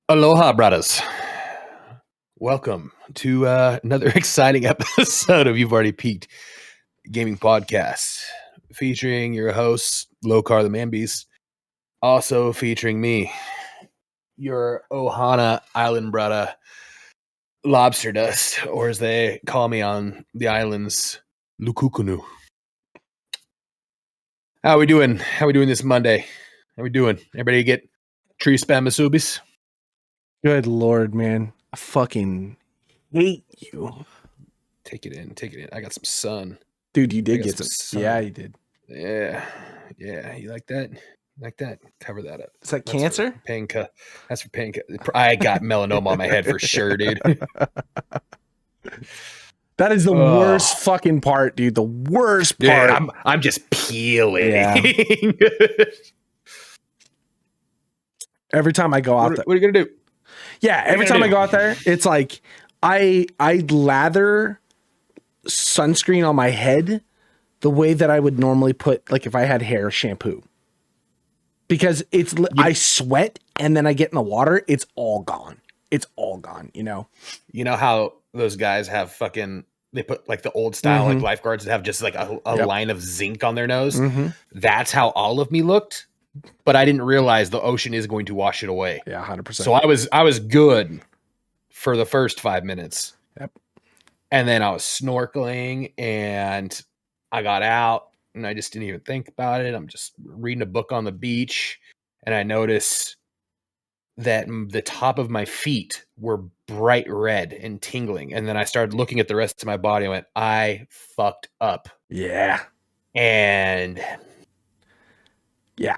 Aloha, brothers. Welcome to another exciting episode of You've Already Peaked Gaming Podcast, featuring your host, Locarthemanbeast, also featuring me, your Ohana Island brother, LobsterDust, or as they call me on the islands, Lukukunu. How we doing? How we doing this Monday? How we doing? Everybody get tree spam masubis? Good Lord, man. I fucking hate you. Take it in. I got some sun. Dude, you did get some sun. Yeah, you did. Yeah. You like that? Cover that up. Is that cancer? That's for pain. I got melanoma on my head for sure, dude. That is the worst fucking part, dude. The worst part. Dude, I'm just peeling. Yeah. Every time I go out there. What are you gonna do? Yeah, every time I go out there, it's like I lather sunscreen on my head the way that I would normally put, like, if I had hair shampoo. Because I sweat and then I get in the water, it's all gone. It's all gone, you know? You know how those guys have they put like the old style, like lifeguards that have just like a line of zinc on their nose? Mm-hmm. That's how all of me looked. But I didn't realize the ocean is going to wash it away. Yeah, 100%. So I was good for the first 5 minutes. Yep. And then I was snorkeling and I got out and I just didn't even think about it. I'm just reading a book on the beach and I noticed that the top of my feet were bright red and tingling. And then I started looking at the rest of my body and went, I fucked up. Yeah. And yeah,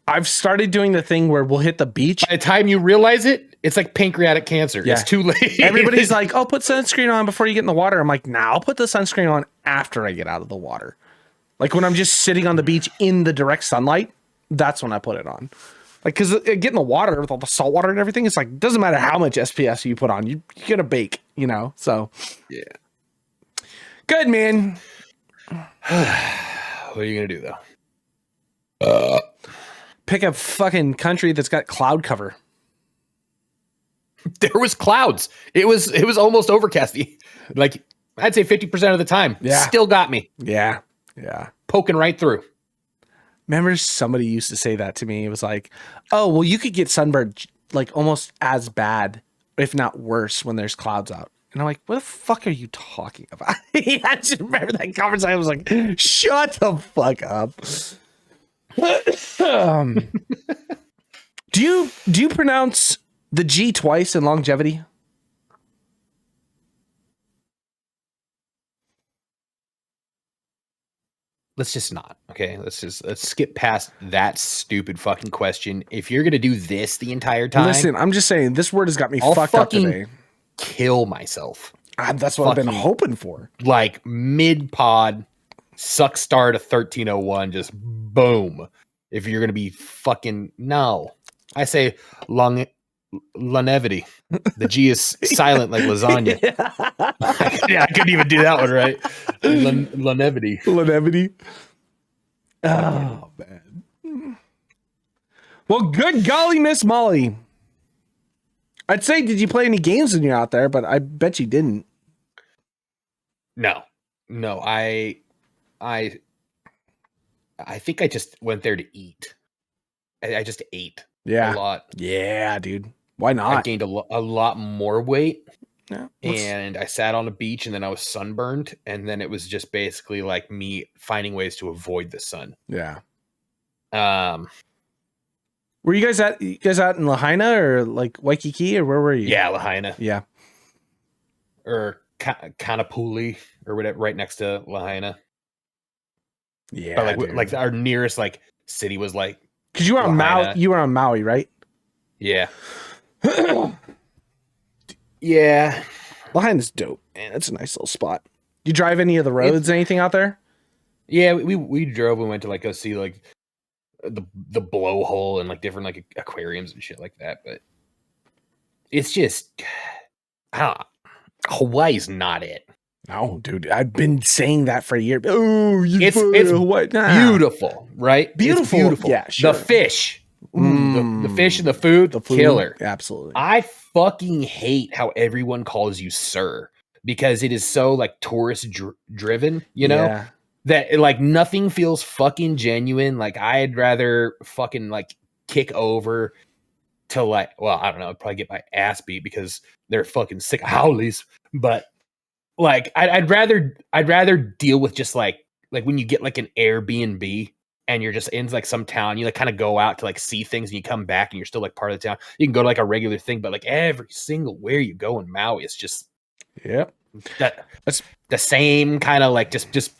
I've started doing the thing where we'll hit the beach. By the time you realize it, it's like pancreatic cancer. Yeah. It's too late. Everybody's like, oh, put sunscreen on before you get in the water. I'm like, nah, I'll put the sunscreen on after I get out of the water. Like when I'm just sitting on the beach in the direct sunlight, that's when I put it on. Like, because get in the water with all the salt water and everything, it's like, doesn't matter how much SPF you put on, you're going to bake, you know? So, yeah. Good, man. What are you going to do, though? Pick a fucking country that's got cloud cover. There was clouds. It was almost overcast. Like I'd say 50% of the time. Yeah. Still got me. Yeah. Poking right through. Remember somebody used to say that to me. It was like, oh, well, you could get sunburned like almost as bad, if not worse, when there's clouds out. And I'm like, what the fuck are you talking about? I just remember that conversation. I was like, shut the fuck up. Do you pronounce the G twice in longevity? Let's just not. Okay, let's skip past that stupid fucking question. If you're gonna do this the entire time, listen, I'm just saying this word has got me fucked up today. Kill myself. That's what I've been hoping for. Like mid pod, suck star to 1301, just boom. If you're gonna be fucking no, I say longevity. The G is silent like lasagna. Yeah, I couldn't even do that one right. Longevity. Oh man. Well, good golly, Miss Molly. I'd say, did you play any games when you're out there? But I bet you didn't. No. I think I just went there to eat. I just ate a lot. Yeah, dude. Why not? I gained a lot more weight. Yeah, and I sat on a beach and then I was sunburned. And then it was just basically like me finding ways to avoid the sun. Yeah. Were you guys out in Lahaina or like Waikiki or where were you? Yeah, Lahaina. Yeah. Or Kanapuli or whatever, right next to Lahaina. Yeah. But like our nearest like city was like, because you were on Maui. You were on Maui, right? Yeah. Yeah. Lahaina's dope, man. It's a nice little spot. You drive any of the roads, anything out there? Yeah, we drove and went to like go see like the blowhole and like different like aquariums and shit like that. But it's just, I don't know, Hawaii's not it. No, dude, I've been saying that for a year. Oh, It's what? beautiful, right? Beautiful. It's beautiful. Yeah, sure. The fish, the fish and the food, killer. Absolutely. I fucking hate how everyone calls you sir because it is so like tourist driven, you know? Yeah. That like nothing feels fucking genuine. Like I'd rather fucking like kick over to like, well, I don't know, I'd probably get my ass beat because they're fucking sick howlies. But like I'd rather deal with just like when you get like an Airbnb and you're just in like some town, you like kind of go out to like see things and you come back and you're still like part of the town. You can go to like a regular thing, but like every single where you go in Maui, it's just that's the same kind of like just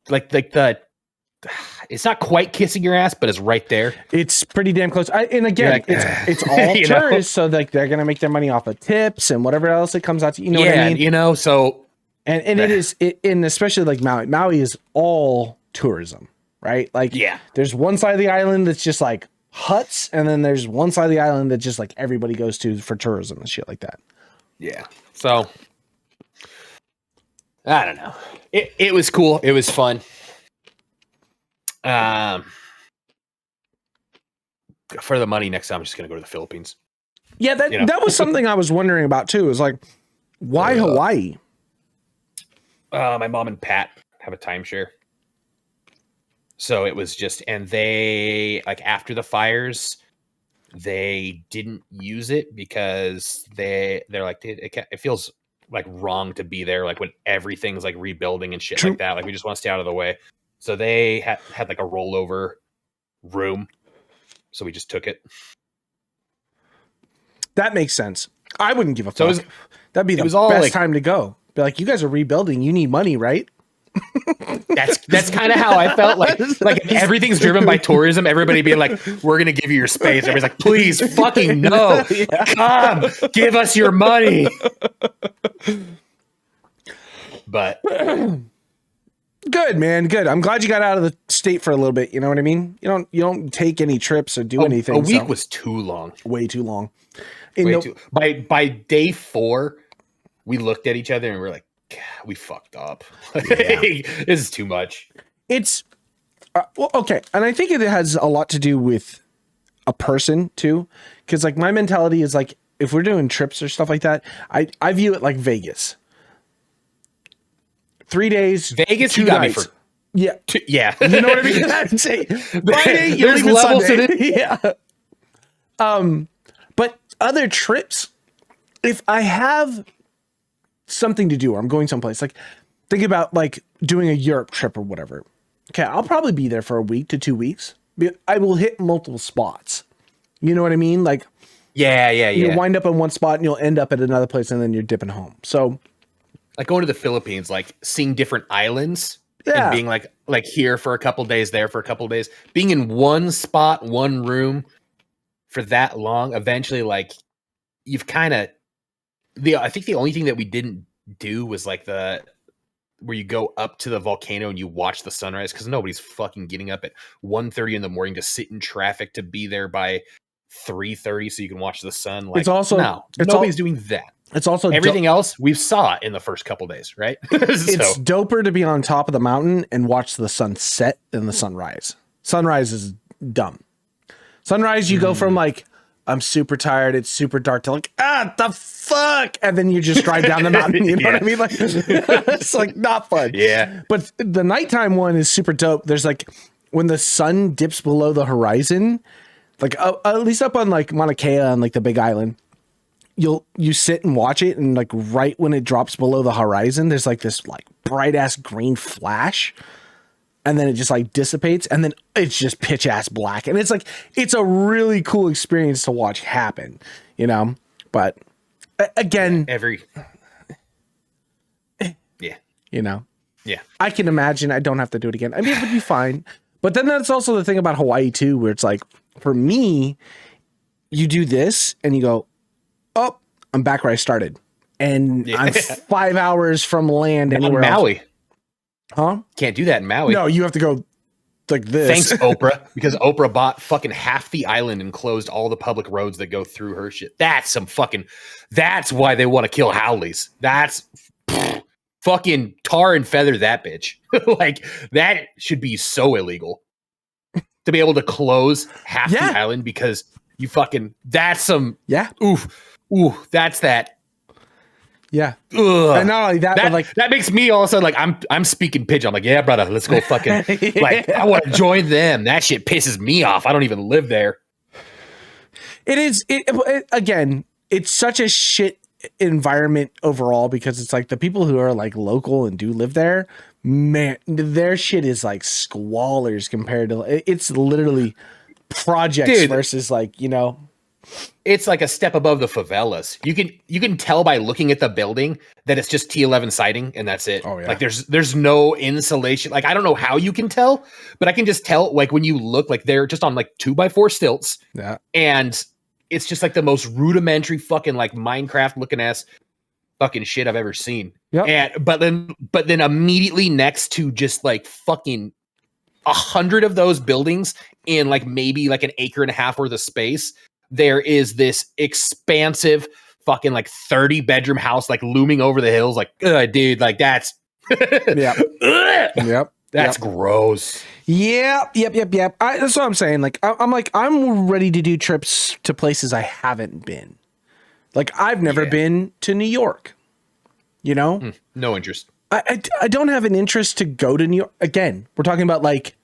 like the it's not quite kissing your ass, but it's right there. It's pretty damn close. And again, like, it's all tourists, so like they're gonna make their money off of tips and whatever else it comes out to. You know what I mean? You know, so and it is and especially like Maui. Maui is all tourism, right? Like there's one side of the island that's just like huts, and then there's one side of the island that just like everybody goes to for tourism and shit like that. Yeah. So I don't know. It was cool. It was fun. For the money next time, I'm just gonna go to the Philippines. Yeah, that was something I was wondering about too. Is like, why Hawaii? My mom and Pat have a timeshare, so it was just, and they like after the fires, they didn't use it because they're like it feels like wrong to be there like when everything's like rebuilding and shit like that. Like we just want to stay out of the way. So they had like a rollover room. So we just took it. That makes sense. I wouldn't give a fuck. That'd be the best like, time to go. Be like, you guys are rebuilding. You need money, right? That's kind of how I felt. Like everything's driven by tourism. Everybody being like, we're going to give you your space. Everybody's like, please fucking no. Come, give us your money. But good, man. Good. I'm glad you got out of the state for a little bit. You know what I mean? You don't take any trips or do anything. A week was too long. Way too long. By day 4, we looked at each other and we're like, we fucked up. This is too much. It's well, okay. And I think it has a lot to do with a person too. Cause like my mentality is like, if we're doing trips or stuff like that, I view it like Vegas. 3 days. Vegas, 2 you got nights. me for. Yeah. Yeah. You know what I mean? I'd say Friday, you leave levels Sunday. to it. Yeah. But other trips, if I have something to do or I'm going someplace, like think about like doing a Europe trip or whatever. Okay, I'll probably be there for a week to 2 weeks. I will hit multiple spots. You know what I mean? Like, yeah. You wind up in one spot and you'll end up at another place and then you're dipping home. So, like going to the Philippines, like seeing different islands and being like here for a couple days, there for a couple days, being in one spot, one room for that long. Eventually, like you've kind of I think the only thing that we didn't do was like where you go up to the volcano and you watch the sunrise because nobody's fucking getting up at 1:30 in the morning to sit in traffic to be there by 3:30 so you can watch the sun. Like, nobody's doing that. It's also everything else we've saw in the first couple days, right? It's doper to be on top of the mountain and watch the sun set and the sunrise. Sunrise is dumb. Sunrise, you go from like, I'm super tired, it's super dark, to like, the fuck, and then you just drive down the mountain. You know what I mean? Like, it's like not fun. Yeah. But the nighttime one is super dope. There's like when the sun dips below the horizon, like at least up on like Mauna Kea on like the Big Island. You sit and watch it, and like right when it drops below the horizon, there's like this like bright ass green flash, and then it just like dissipates, and then it's just pitch ass black, and it's like it's a really cool experience to watch happen, you know. But again, you know, I can imagine. I don't have to do it again. I mean, it would be fine. But then that's also the thing about Hawaii too, where it's like for me, you do this and you go, oh, I'm back where I started. And I'm 5 hours from land anywhere Maui. else. Huh? Can't do that in Maui. No, you have to go like this. Thanks, Oprah, because Oprah bought fucking half the island and closed all the public roads that go through her shit. That's why they want to kill Howleys. That's fucking tar and feather that bitch. Like, that should be so illegal to be able to close half the island because you fucking, that's some, that's that. Yeah. Ugh. And not only that, but like that makes me also like I'm speaking pigeon. I'm like, yeah, brother, let's go fucking like I want to join them. That shit pisses me off. I don't even live there. It is again, it's such a shit environment overall because it's like the people who are like local and do live there, man, their shit is like squalors compared to it's literally projects versus like, you know, it's like a step above the favelas. You can tell by looking at the building that it's just T11 siding and that's it. Oh, yeah. Like there's no insulation. Like I don't know how you can tell, but I can just tell like when you look like they're just on like 2x4 stilts. Yeah. And it's just like the most rudimentary fucking like Minecraft looking ass fucking shit I've ever seen. Yeah. And but then immediately next to just like fucking 100 of those buildings in like maybe like an acre and a half worth of space, there is this expansive fucking like 30 bedroom house like looming over the hills. Like, dude, like that's that's gross. Yep. That's what I'm saying. Like, I'm ready to do trips to places I haven't been. Like, I've never been to New York. You know, no interest. I don't have an interest to go to New York. Again, we're talking about like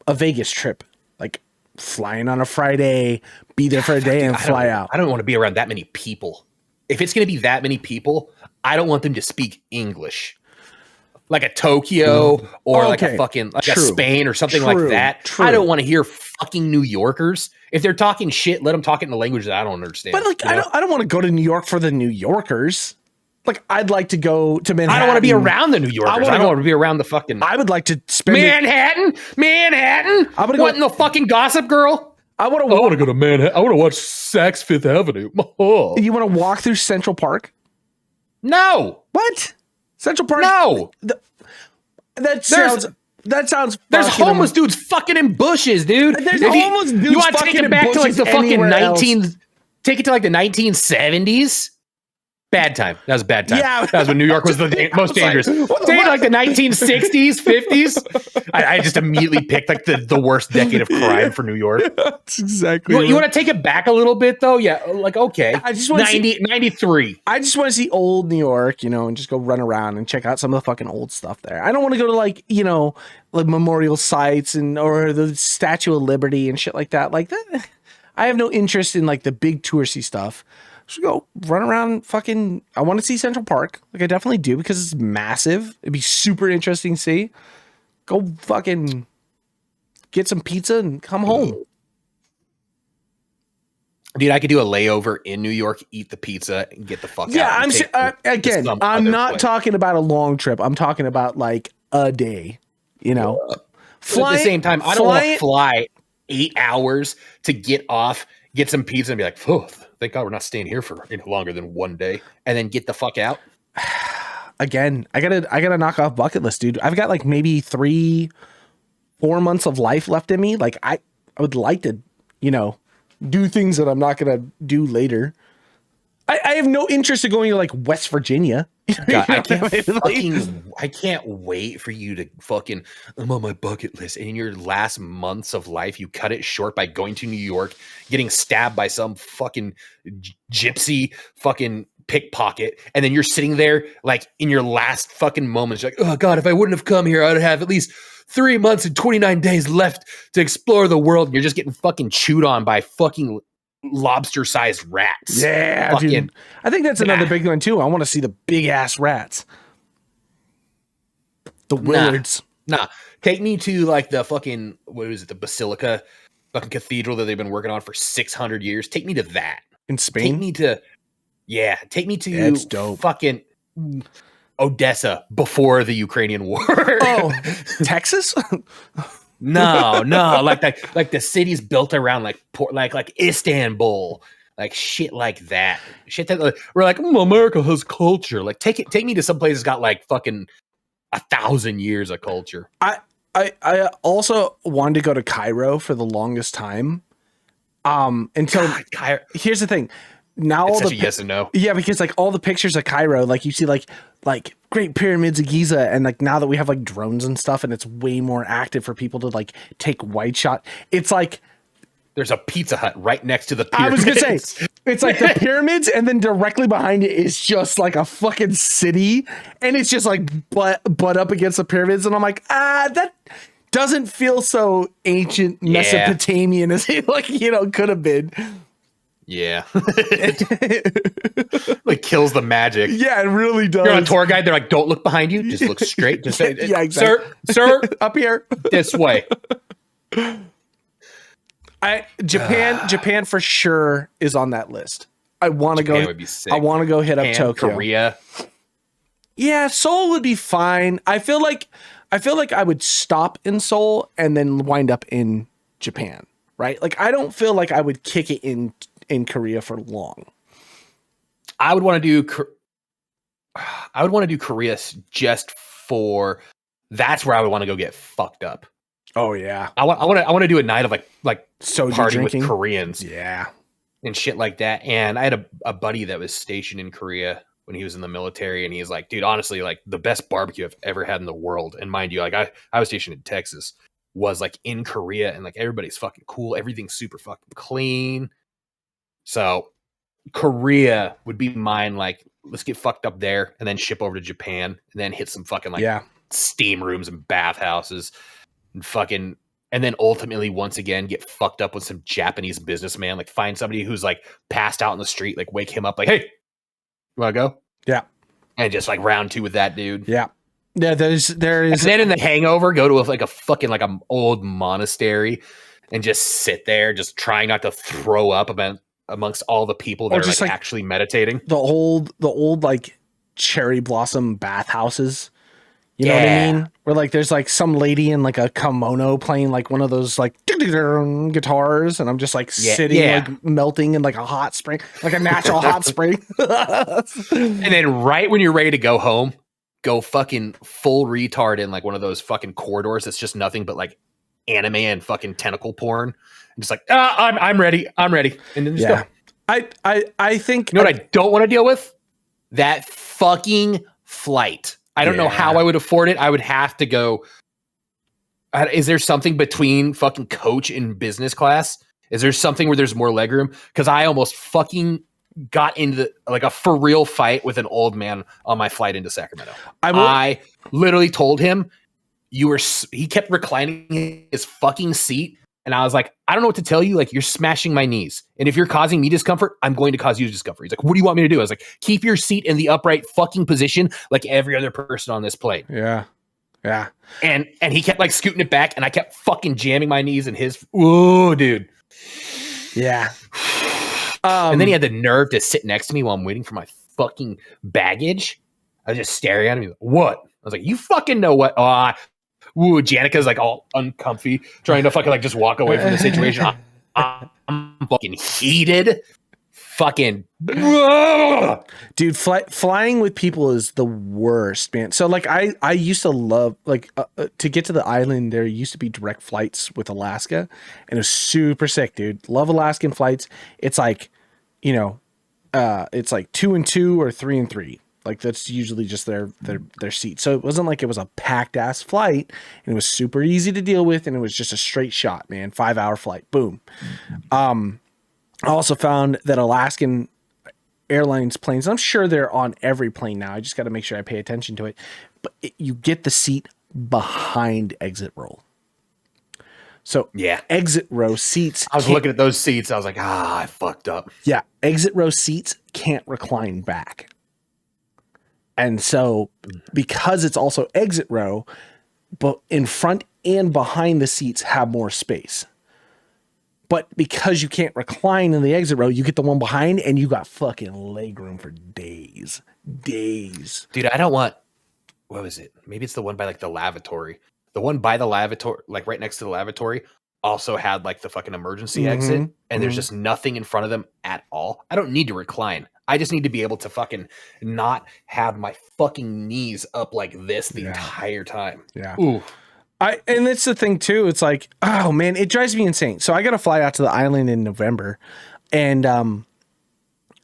a Vegas trip, like flying on a Friday, be there for a day and fly out. I don't want to be around that many people. If it's going to be that many people, I don't want them to speak English. Like a Tokyo or like a fucking like a Spain or something like that. I don't want to hear fucking New Yorkers. If they're talking shit, let them talk it in a language that I don't understand. But like, I don't want to go to New York for the New Yorkers. Like, I'd like to go to Manhattan. I don't want to be around the New Yorkers. I don't want to be around the fucking. I would like to spend Manhattan. I'm gonna go in the fucking Gossip Girl. I want to go to Manhattan. I want to watch Saks Fifth Avenue. Oh. You want to walk through Central Park? No. What? Central Park? No. That sounds. There's homeless dudes fucking in bushes, dude. There's homeless dudes. You want to take it back to like the fucking Take it to like the 1970s. Bad time. That was a bad time. Yeah. That was when New York was the most dangerous. Take it like the 1960s, 50s. I just immediately picked like the worst decade of crime for New York. That's exactly. You want to take it back a little bit though? Yeah. Like, okay. I just want 93. I just want to see old New York, you know, and just go run around and check out some of the fucking old stuff there. I don't want to go to like, you know, like memorial sites or the Statue of Liberty and shit like that. Like that. I have no interest in like the big touristy stuff. Just go run around fucking. I want to see Central Park. Like I definitely do because it's massive. It'd be super interesting to see. Go fucking get some pizza and come home. Dude, I could do a layover in New York, eat the pizza, and get the fuck out. Yeah, I'm not talking about a long trip. I'm talking about like a day. You know, at the same time, I don't want to fly 8 hours to get off, get some pizza, and be like, oh, thank God we're not staying here for longer than one day, and then get the fuck out. Again, I gotta knock off bucket list, dude. I've got like maybe 3-4 months of life left in me. Like I would like to, you know, do things that I'm not gonna do later. I have no interest in going to like West Virginia. God, I can't wait for you to fucking. I'm on my bucket list, and in your last months of life, you cut it short by going to New York, getting stabbed by some fucking gypsy fucking pickpocket, and then you're sitting there like in your last fucking moments, like, oh God, if I wouldn't have come here, I'd have at least 3 months and 29 days left to explore the world. And you're just getting fucking chewed on by fucking lobster-sized rats. Yeah, fucking, dude. I think that's another big one too. I want to see the big ass rats. The Willards. Nah. Take me to like the fucking, what is it? The Basilica fucking cathedral that they've been working on for 600 years. Take me to that. In Spain? Take me to that's dope. Fucking Odessa before the Ukrainian war. Oh, Texas? No, like the city's built around like Istanbul, like shit like that. Shit that we're like, America has culture. Like take me to some place that's got like fucking 1,000 years of culture. I also wanted to go to Cairo for the longest time. Until Cairo. Here's the thing. Now it's all such the a yes and no. Yeah, because like all the pictures of Cairo, like you see like Great Pyramids of Giza, and like now that we have like drones and stuff, and it's way more active for people to like take wide shot. It's like there's a Pizza Hut right next to the pyramids. I was gonna say it's like the pyramids, and then directly behind it is just like a fucking city, and it's just like butt up against the pyramids, and I'm like, that doesn't feel so ancient Mesopotamian as it like could have been. Yeah. Like kills the magic. Yeah, it really does. You're on a tour guide, they're like, don't look behind you, just look straight. Just yeah, exactly. Sir, up here. This way. Japan for sure is on that list. I want to go. Would be sick. I want to go hit up Tokyo. Korea. Yeah, Seoul would be fine. I feel like I would stop in Seoul and then wind up in Japan, right? Like I don't feel like I would kick it in Korea for long. I would want to do Korea just for that's where I would want to go get fucked up. Oh yeah. I want to do a night of like soju partying drinking with Koreans. Yeah. And shit like that. And I had a buddy that was stationed in Korea when he was in the military, and he's like, dude, honestly, like the best barbecue I've ever had in the world. And mind you, like I was stationed in Texas, was like in Korea, and like everybody's fucking cool. Everything's super fucking clean. So Korea would be mine. Like, let's get fucked up there and then ship over to Japan and then hit some fucking like steam rooms and bathhouses and fucking, and then ultimately once again get fucked up with some Japanese businessman. Like find somebody who's like passed out in the street, like wake him up, like, hey, you want to go? Yeah. And just like round 2 with that dude. Yeah. Yeah. There is. And then in The Hangover, go to a fucking like an old monastery and just sit there, just trying not to throw up amongst all the people that are like actually meditating. The old like cherry blossom bathhouses. You know what I mean? Where like there's like some lady in like a kimono playing like one of those like guitars, and I'm just like sitting like melting in like a hot spring, like a natural hot spring. And then right when you're ready to go home, go fucking full retard in like one of those fucking corridors that's just nothing but like anime and fucking tentacle porn. And just like, I'm ready. And then just go. I think you know what I don't want to deal with? That fucking flight. I don't know how I would afford it. I would have to go. Is there something between fucking coach and business class? Is there something where there's more legroom? Because I almost fucking got into like a for real fight with an old man on my flight into Sacramento. I literally told him he kept reclining his fucking seat. And I was like, I don't know what to tell you. Like, you're smashing my knees. And if you're causing me discomfort, I'm going to cause you discomfort. He's like, what do you want me to do? I was like, keep your seat in the upright fucking position like every other person on this plane. Yeah. Yeah. And he kept like scooting it back, and I kept fucking jamming my knees in his. Ooh, dude. Yeah. And then he had the nerve to sit next to me while I'm waiting for my fucking baggage. I was just staring at him. He was like, what? I was like, you fucking know what? Ooh, Janica's like all uncomfy, trying to fucking like just walk away from the situation. I'm fucking heated. Fucking dude, flying with people is the worst, man. So like I used to love like to get to the island. There used to be direct flights with Alaska, and it was super sick, dude. Love Alaskan flights. It's like, it's like 2 and 2 or 3 and 3. Like that's usually just their seat. So it wasn't like it was a packed ass flight, and it was super easy to deal with, and it was just a straight shot, man. 5-hour flight, boom. I also found that Alaskan Airlines planes, I'm sure they're on every plane now. I just got to make sure I pay attention to it. But you get the seat behind exit row. So exit row seats. I was looking at those seats. I was like, I fucked up. Yeah, exit row seats can't recline back. And so because it's also exit row, but in front and behind the seats have more space. But because you can't recline in the exit row, you get the one behind, and you got fucking leg room for days. Dude, I don't want, what was it? Maybe it's the one by like the lavatory. The one by the lavatory, like right next to the lavatory, also had like the fucking emergency exit, and there's just nothing in front of them at all. I don't need to recline. I just need to be able to fucking not have my fucking knees up like this the entire time. Yeah. Ooh. And it's the thing too. It's like, oh man, it drives me insane. So I got to fly out to the island in November, and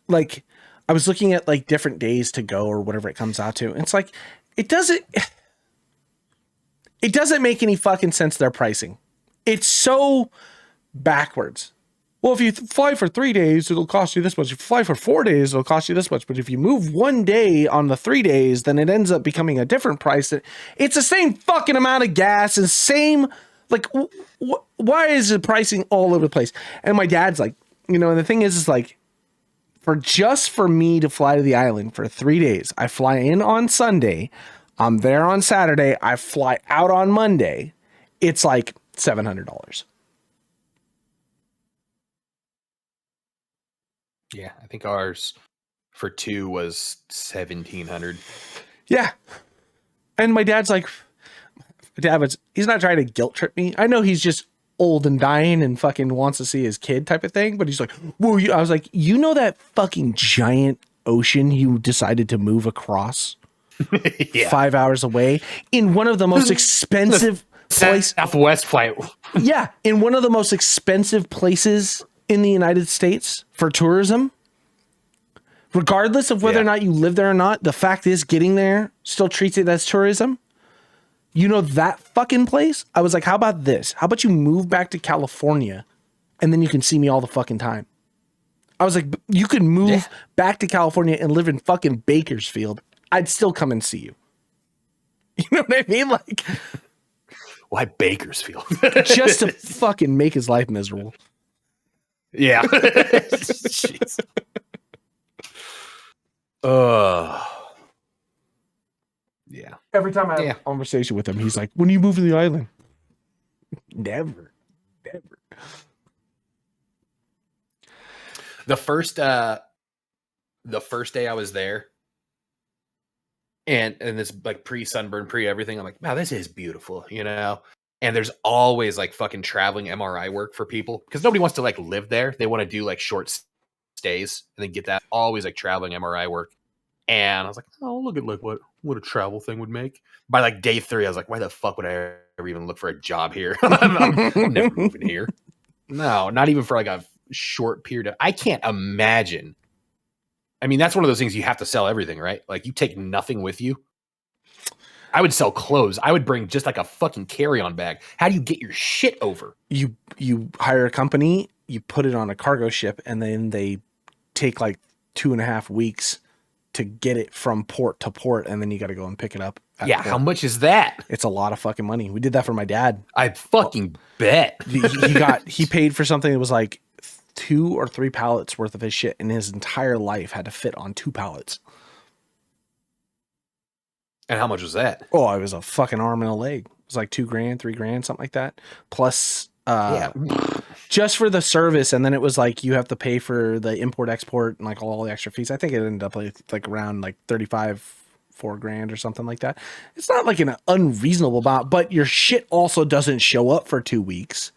like I was looking at like different days to go or whatever it comes out to. And it's like it doesn't make any fucking sense. Their pricing, it's so backwards. Well, if you fly for 3 days, it'll cost you this much. If you fly for 4 days, it'll cost you this much. But if you move 1 day on the 3 days, then it ends up becoming a different price. It's the same fucking amount of gas and same, like, why is the pricing all over the place? And my dad's like, and the thing is like, for me to fly to the island for 3 days, I fly in on Sunday, I'm there on Saturday, I fly out on Monday. It's like $700. Yeah, I think ours for 2 was 1,700. Yeah. And my dad's like, he's not trying to guilt trip me. I know he's just old and dying and fucking wants to see his kid type of thing. But he's like, whoa, I was like, that fucking giant ocean you decided to move across 5 hours away in one of the most expensive places. Southwest flight. Yeah. In one of the most expensive places in the United States for tourism, regardless of whether or not you live there or not, the fact is getting there still treats it as tourism. That fucking place? I was like, how about this? How about you move back to California and then you can see me all the fucking time? I was like, you could move back to California and live in fucking Bakersfield. I'd still come and see you. You know what I mean? Like, why Bakersfield? Just to fucking make his life miserable. Yeah. Jeez. Yeah. Every time I have a conversation with him, he's like, when you move to the island? Never. The first day I was there, and this like pre-sunburn, pre-everything, I'm like, wow, this is beautiful, And there's always like fucking traveling MRI work for people because nobody wants to like live there. They want to do like short stays and then get that. Always like traveling MRI work. And I was like, oh, look at like what a travel thing would make. By like day 3, I was like, why the fuck would I ever even look for a job here? I'm never moving here. No, not even for like a short period. I can't imagine. I mean, that's one of those things you have to sell everything, right? Like you take nothing with you. I would sell clothes. I would bring just like a fucking carry-on bag. How do you get your shit over? You hire a company, you put it on a cargo ship, and then they take like 2.5 weeks to get it from port to port, and then you got to go and pick it up. Yeah, how much is that? It's a lot of fucking money. We did that for my dad. I fucking bet. He paid for something that was like 2 or 3 pallets worth of his shit, and his entire life had to fit on 2 pallets. And how much was that? Oh, it was a fucking arm and a leg. It was like $2,000, $3,000, something like that. Plus, just for the service. And then it was like, you have to pay for the import export and like all the extra fees. I think it ended up like around like $4,000 or something like that. It's not like an unreasonable amount, but your shit also doesn't show up for 2 weeks.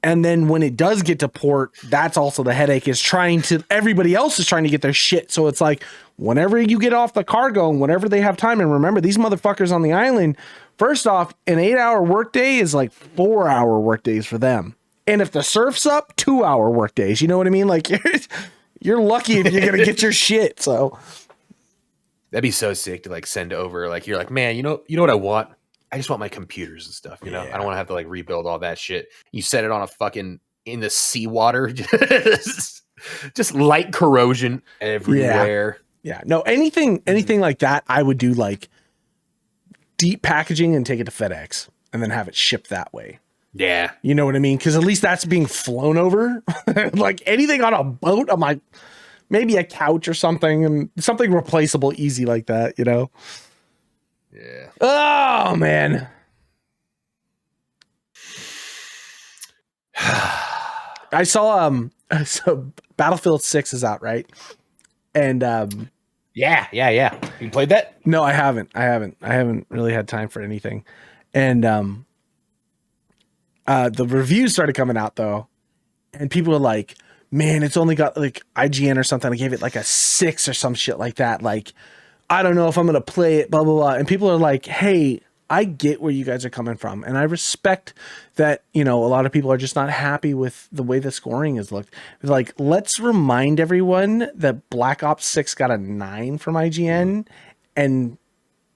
And then when it does get to port, that's also the headache is everybody else is trying to get their shit. So it's like, whenever you get off the cargo and whenever they have time, and remember these motherfuckers on the island, first off, an 8-hour workday is like 4-hour workdays for them. And if the surf's up, 2-hour workdays, you know what I mean? Like you're lucky if you're going to get your shit. So that'd be so sick to like send over. Like, you're like, man, you know what I want? I just want my computers and stuff, I don't want to have to like rebuild all that shit. You set it on a fucking in the seawater, just light corrosion everywhere. Yeah. No, anything like that, I would do like deep packaging and take it to FedEx and then have it shipped that way. Yeah. You know what I mean? Because at least that's being flown over. Like anything on a boat, I'm like, maybe a couch or something, and something replaceable, easy like that, Yeah. Oh man. I saw so Battlefield 6 is out, right? And yeah. You played that? No, I haven't. I haven't really had time for anything. And the reviews started coming out though, and people were like, man, it's only got like IGN or something. I gave it like a 6 or some shit like that. Like, I don't know if I'm going to play it, blah, blah, blah. And people are like, hey, I get where you guys are coming from. And I respect that, you know, a lot of people are just not happy with the way the scoring has looked. Like, let's remind everyone that Black Ops 6 got a 9 from IGN and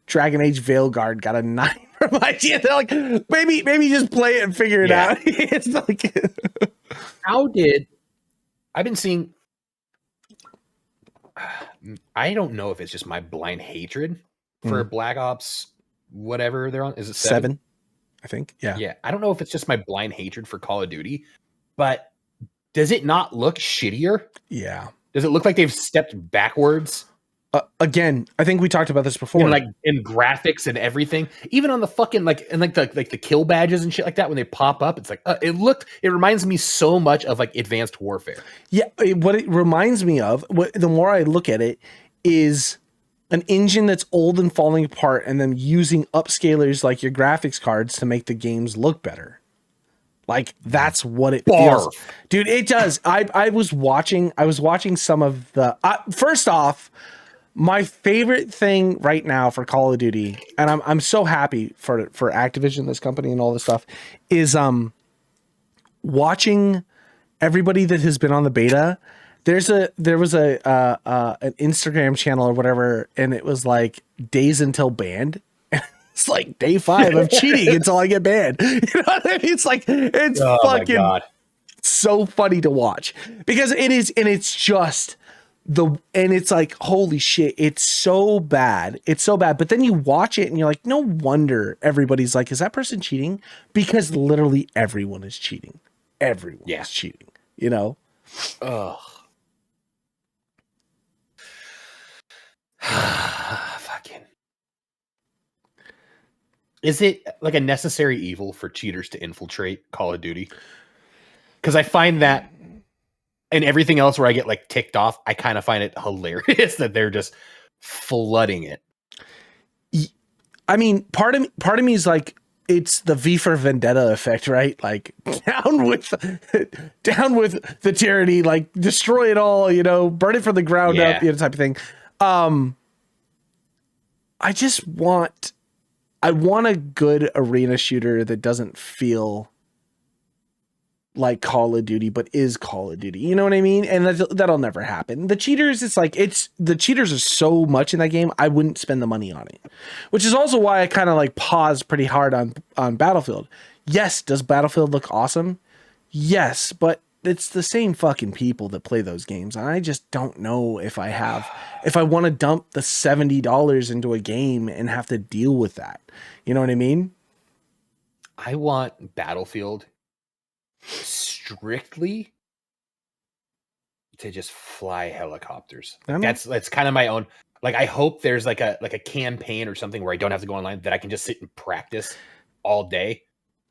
Dragon Age Veilguard got a 9 from IGN. They're like, maybe just play it and figure it out. It's like, I've been seeing, I don't know if it's just my blind hatred for Black Ops, whatever they're on. Is it 7? I think. Yeah. Yeah. I don't know if it's just my blind hatred for Call of Duty, but does it not look shittier? Yeah. Does it look like they've stepped backwards? Again, I think we talked about this before. Like in graphics and everything, even on the fucking the kill badges and shit like that, when they pop up, it's like it reminds me so much of like Advanced Warfare. Yeah, what it reminds me of, the more I look at it, is an engine that's old and falling apart, and then using upscalers like your graphics cards to make the games look better. Like that's what it feels, dude. It does. I was watching some of the. First off, my favorite thing right now for Call of Duty, and I'm so happy for Activision, this company, and all this stuff, is watching everybody that has been on the beta. There was an Instagram channel or whatever, and it was like days until banned. It's like day 5 of cheating until I get banned. You know what I mean? It's like it's fucking so funny to watch because it is, and it's just. And it's like, holy shit, it's so bad. It's so bad. But then you watch it and you're like, no wonder everybody's like, is that person cheating? Because literally everyone is cheating. Everyone is cheating, you know? Ugh. Fucking. Is it like a necessary evil for cheaters to infiltrate Call of Duty? Because I find that, and everything else where I get like ticked off, I kind of find it hilarious that they're just flooding it. I mean, part of me is like, it's the V for Vendetta effect, right? Like down with the tyranny, like destroy it all, you know, burn it from the ground up, you know, type of thing. I want a good arena shooter that doesn't feel like Call of Duty, but is Call of Duty. You know what I mean? And that'll never happen. The cheaters, it's like, the cheaters are so much in that game, I wouldn't spend the money on it. Which is also why I kind of like paused pretty hard on Battlefield. Yes, does Battlefield look awesome? Yes, but it's the same fucking people that play those games. And I just don't know if I want to dump the $70 into a game and have to deal with that. You know what I mean? I want Battlefield strictly to just fly helicopters. That's kind of my own. Like, I hope there's like a campaign or something where I don't have to go online, that I can just sit and practice all day.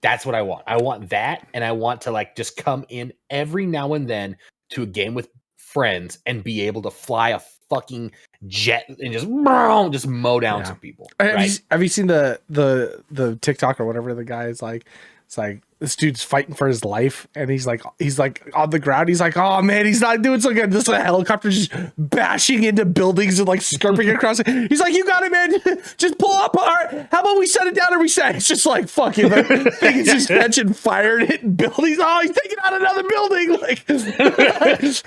That's what I want. I want that, and I want to like just come in every now and then to a game with friends and be able to fly a fucking jet and just mow down some people. Right? Have you seen the TikTok or whatever the guy is like? It's like this dude's fighting for his life, and he's like on the ground. He's like, oh man, he's not doing so good. This a helicopter just bashing into buildings and like skirping across it. He's like, you got it, man. Just pull up. All right, how about we set it down and reset? It's just like fucking the thing is just catching fire and hitting buildings. Oh, he's taking out another building. Like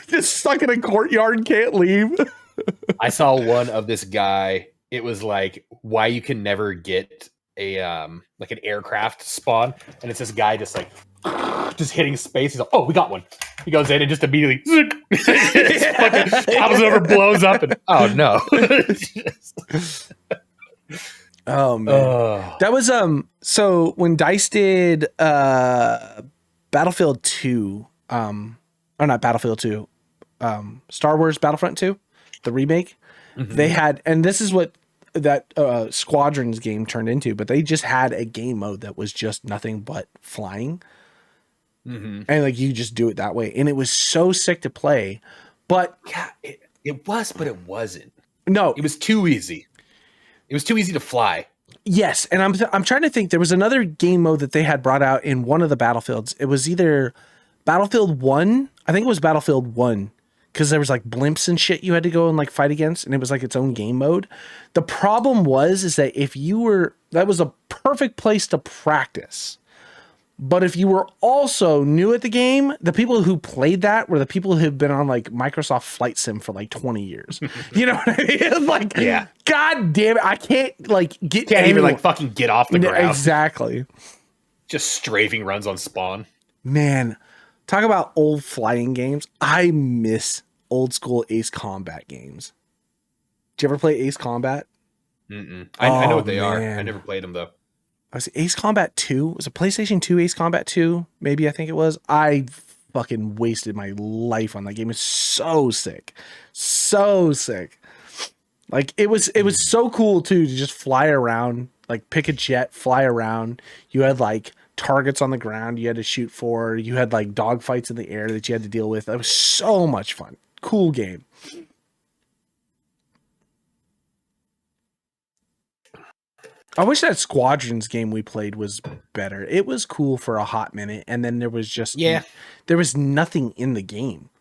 just stuck in a courtyard and can't leave. I saw one of this guy. It was like why you can never get a like an aircraft spawn, and it's this guy just hitting space. He's like, oh, we got one. He goes in and just immediately fucking pops over, blows up, and oh no. Oh man. That was so when DICE did Battlefield 2, or not Battlefield 2, Star Wars Battlefront 2, the remake, they had, and this is what that Squadrons game turned into, but they just had a game mode that was just nothing but flying. And like you just do it that way, and it was so sick to play. But yeah, it was, but it wasn't. No, it was too easy. It was too easy to fly. Yes, and I'm trying to think. There was another game mode that they had brought out in one of the Battlefields. It was either Battlefield 1, I think it was Battlefield 1, because there was like blimps and shit you had to go and like fight against, and it was like its own game mode. The problem is that if you were, that was a perfect place to practice. But if you were also new at the game, the people who played that were the people who had been on like Microsoft Flight Sim for like 20 years. You know what I mean? Like, yeah. God damn it. I can't like Can't even like fucking get off the ground. Exactly. Just strafing runs on spawn. Man, talk about old flying games. I miss old school Ace Combat games. Did you ever play Ace Combat? I know what they are. I never played them though. I was Ace Combat 2. Was it PlayStation 2 Ace Combat 2? Maybe I think it was. I fucking wasted my life on that game. It's so sick. So sick. Like it was so cool too to just fly around, like pick a jet, fly around. You had like targets on the ground you had to shoot for. You had like dogfights in the air that you had to deal with. It was so much fun. Cool game. I wish that Squadrons game we played was better. It was cool for a hot minute, and then there was just there was nothing in the game.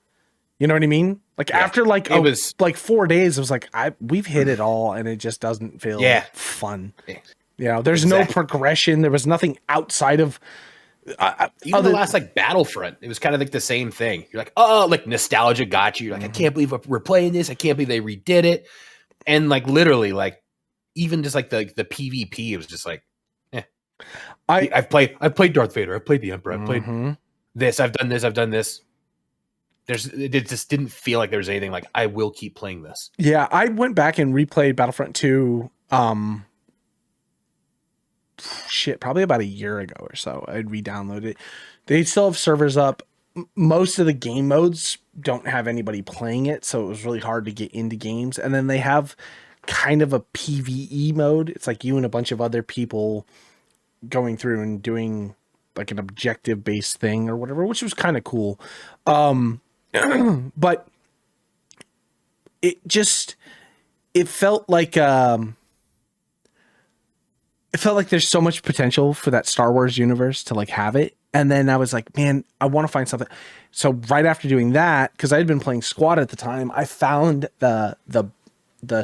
You know what I mean? Like after like it was like 4 days, it was like we've hit it all, and it just doesn't feel fun. Yeah. You know, there's no progression. There was nothing outside of even the last like Battlefront. It was kind of like the same thing. You're like, oh, like nostalgia got you. You're like, I can't believe we're playing this. I can't believe they redid it. And like literally, like even just like the PvP, it was just like, I've played Darth Vader. I've played the Emperor. I've played this. I've done this. I've done this. It just didn't feel like there was anything like I will keep playing this. Yeah, I went back and replayed Battlefront 2. Probably about a year ago or so. I'd re-downloaded it. They still have servers up. Most of the game modes don't have anybody playing it, so it was really hard to get into games. And then they have kind of a PvE mode. It's like you and a bunch of other people going through and doing like an objective based thing or whatever, which was kind of cool. But it felt like there's so much potential for that Star Wars universe to like have it. And then I was like, man, I want to find something. So right after doing that, because I had been playing Squad at the time, I found the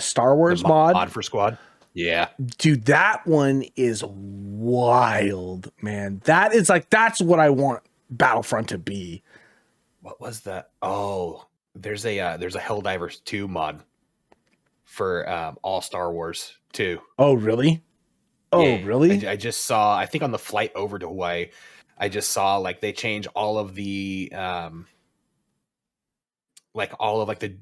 Star Wars mod for Squad. Yeah. Dude, that one is wild, man. That is like, that's what I want Battlefront to be. What was that? Oh, there's a Helldivers 2 mod for all Star Wars 2. Oh, really? Oh, yeah, really? I just saw, I think on the flight over to Hawaii, I just saw like they change all of the like all of like the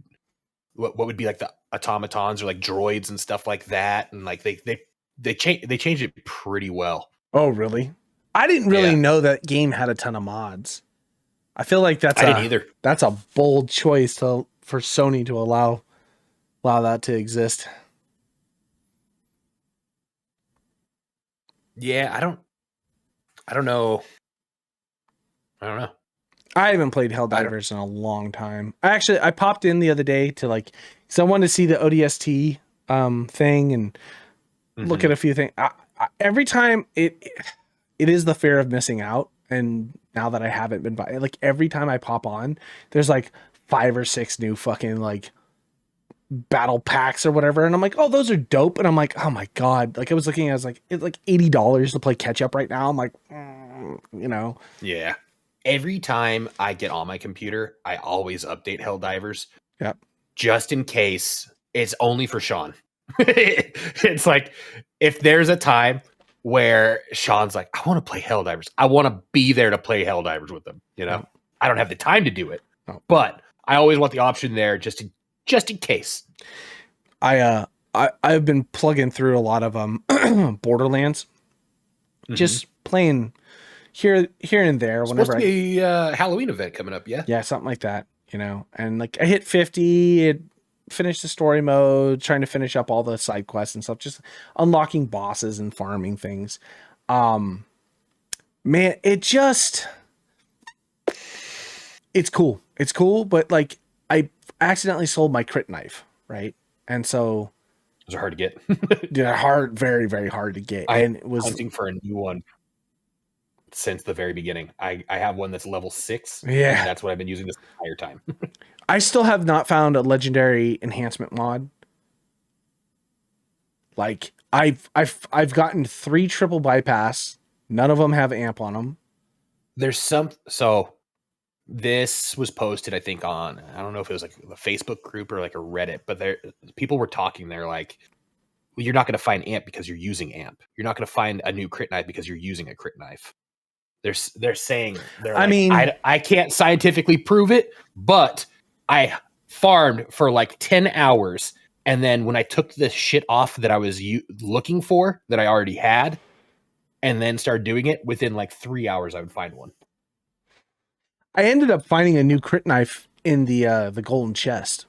what would be like the automatons or like droids and stuff like that, and like they changed it pretty well. Oh, really? I didn't really know that game had a ton of mods. I feel like I didn't either. That's a bold choice for Sony to allow that to exist. Yeah, I don't know. I haven't played Helldivers in a long time. I popped in the other day to like, so I wanted to see the ODST thing and look at a few things. Every time it is the fear of missing out. And now that I haven't been by, like every time I pop on, there's like 5 or 6 new fucking like battle packs or whatever. And I'm like, oh, those are dope. And I'm like, oh my God. Like I was looking, I was like, it's like $80 to play catch up right now. I'm like, you know. Yeah. Every time I get on my computer, I always update Helldivers. Yep. Just in case. It's only for Sean. It's like, if there's a time where Sean's like, I want to play Helldivers. I want to be there to play Helldivers with them. You know, I don't have the time to do it, but I always want the option there just in case. I've been plugging through a lot of Borderlands, just playing here and there. It's supposed to be a Halloween event coming up, yeah, something like that. You know, and like I hit 50. It finished the story mode, trying to finish up all the side quests and stuff, just unlocking bosses and farming things. Man, it's cool. It's cool, but like I accidentally sold my crit knife, right? And so those are hard to get. Yeah, very, very hard to get. And it was hunting for a new one. since the very beginning. I have one that's level 6. Yeah. And that's what I've been using this entire time. I still have not found a legendary enhancement mod. Like I've gotten 3 triple bypass. None of them have amp on them. There's some, so this was posted, I think, on, I don't know if it was like a Facebook group or like a Reddit, but there people were talking. They're like, well, you're not going to find amp because you're using amp. You're not going to find a new crit knife because you're using a crit knife. They're saying, I mean, I can't scientifically prove it, but I farmed for like 10 hours. And then when I took the shit off that I was looking for, that I already had, and then started doing it, within like 3 hours, I would find one. I ended up finding a new crit knife in the golden chest.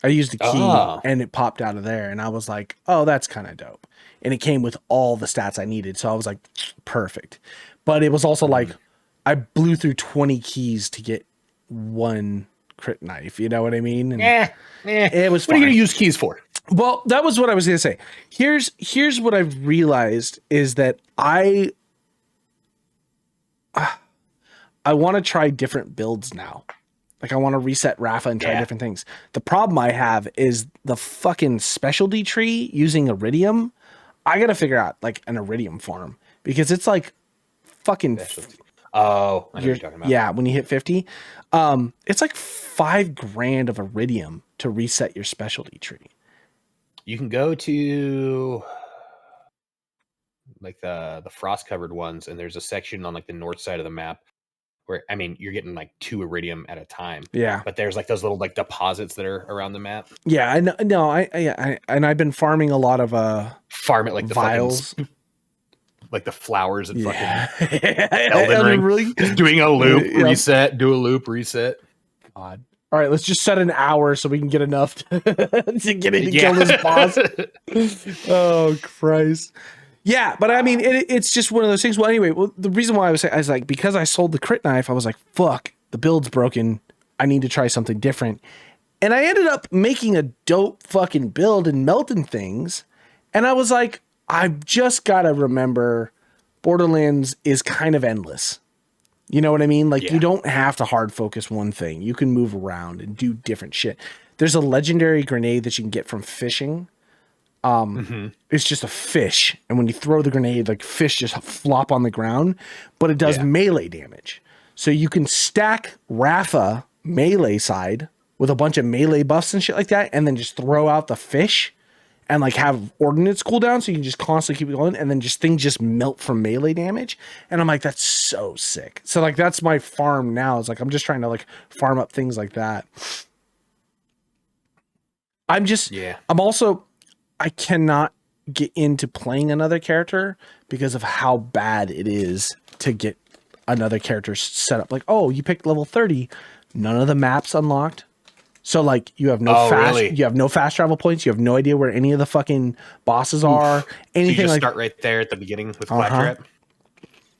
I used a key and it popped out of there, and I was like, oh, that's kind of dope. And it came with all the stats I needed. So I was like, perfect. But it was also like, I blew through 20 keys to get one crit knife. You know what I mean? And it was What are you going to use keys for? Well, that was what I was going to say. Here's what I've realized is that I want to try different builds now. Like I want to reset Rafa and try different things. The problem I have is the fucking specialty tree using iridium. I got to figure out like an iridium farm because it's like fucking. I know what you're talking about. Yeah, when you hit 50, it's like $5,000 of iridium to reset your specialty tree. You can go to like the frost covered ones, and there's a section on like the north side of the map where, I mean, you're getting like 2 iridium at a time. Yeah. But there's like those little like deposits that are around the map. Yeah, I know. No, I and I've been farming a lot of farm it like the vials. Like the flowers and fucking Elden Ring. Just doing a loop, reset, do a loop, reset. God. All right, let's just set an hour so we can get enough to get in and kill this boss. Oh, Christ. Yeah, but I mean, it's just one of those things. Well, anyway, the reason why I was like, because I sold the crit knife, I was like, fuck, the build's broken. I need to try something different. And I ended up making a dope fucking build and melting things. And I was like, I've just got to remember Borderlands is kind of endless. You know what I mean? Like, you don't have to hard focus one thing. You can move around and do different shit. There's a legendary grenade that you can get from fishing. It's just a fish. And when you throw the grenade, like fish just flop on the ground, but it does melee damage. So you can stack Rafa melee side with a bunch of melee buffs and shit like that, and then just throw out the fish and like have ordnance cooldown, so you can just constantly keep going, and then just things just melt from melee damage. And I'm like, that's so sick. So like that's my farm now. It's like I'm just trying to like farm up things like that. I'm also I cannot get into playing another character because of how bad it is to get another character set up. Like, oh, you picked level 30, none of the maps unlocked. So like you have no you have no fast travel points. You have no idea where any of the fucking bosses are. Anything so you just like start right there at the beginning with Claptrap.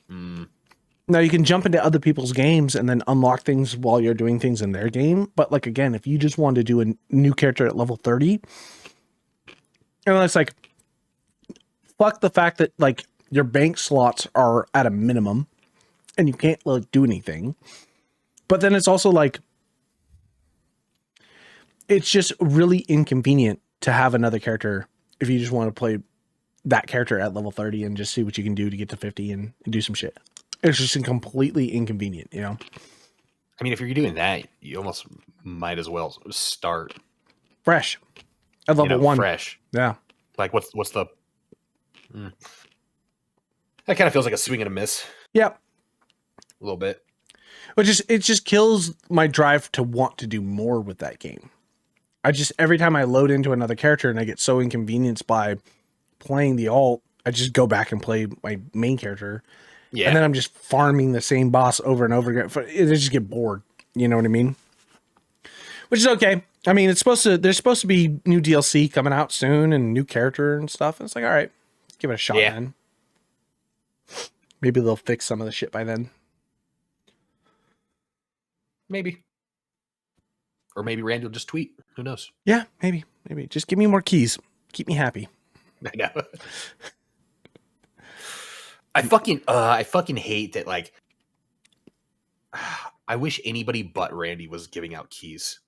Now you can jump into other people's games and then unlock things while you're doing things in their game. But like again, if you just want to do a new character at level 30, and it's like fuck the fact that like your bank slots are at a minimum and you can't like do anything. But then it's also like it's just really inconvenient to have another character if you just want to play that character at level 30 and just see what you can do to get to 50 and do some shit. It's just completely inconvenient, you know? I mean, if you're doing that, you almost might as well start fresh at level 1. Fresh. Yeah. Like what's the... That kind of feels like a swing and a miss. Yep. A little bit. It just kills my drive to want to do more with that game. Every time I load into another character and I get so inconvenienced by playing the alt, I just go back and play my main character. Yeah. And then I'm just farming the same boss over and over again. I just get bored. You know what I mean? Which is okay. I mean, there's supposed to be new DLC coming out soon and new character and stuff. And it's like, all right, let's give it a shot, man. Maybe they'll fix some of the shit by then. Maybe. Or maybe Randy will just tweet. Who knows? Yeah, maybe. Just give me more keys. Keep me happy. I know. I fucking hate that. Like, I wish anybody but Randy was giving out keys.